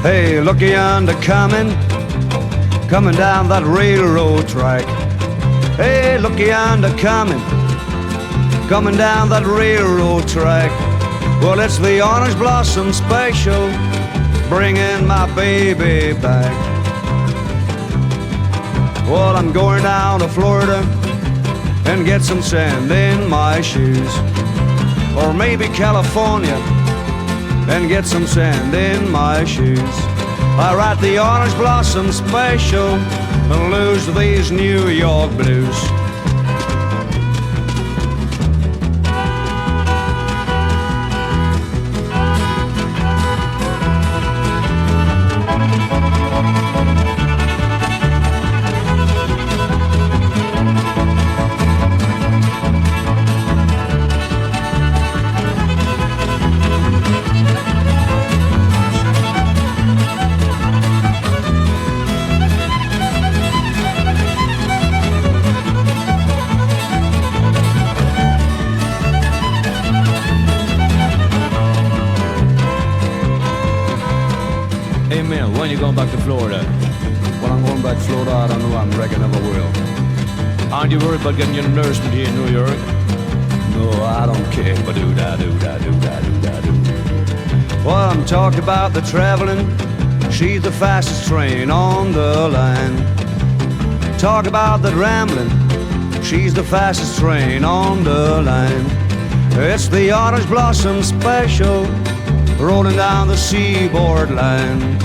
Hey, looky yonder coming down that railroad track. Hey, looky yonder coming down that railroad track. Well, it's the Orange Blossom Special, bringing my baby back. Well, I'm going down to Florida and get some sand in my shoes, or maybe California and get some sand in my shoes. I write the Orange Blossom Special and lose these New York blues. Hey man, when you going back to Florida? Well, I'm going back to Florida, I don't know, I reckon I never will. Aren't you worried about getting your nourishment here in New York? No, I don't care. Well, I'm talking about the travlin. She's the fastest train on the line. Talk about the ramblin. She's the fastest train on the line. It's the Orange Blossom Special, rolling down the seaboard line.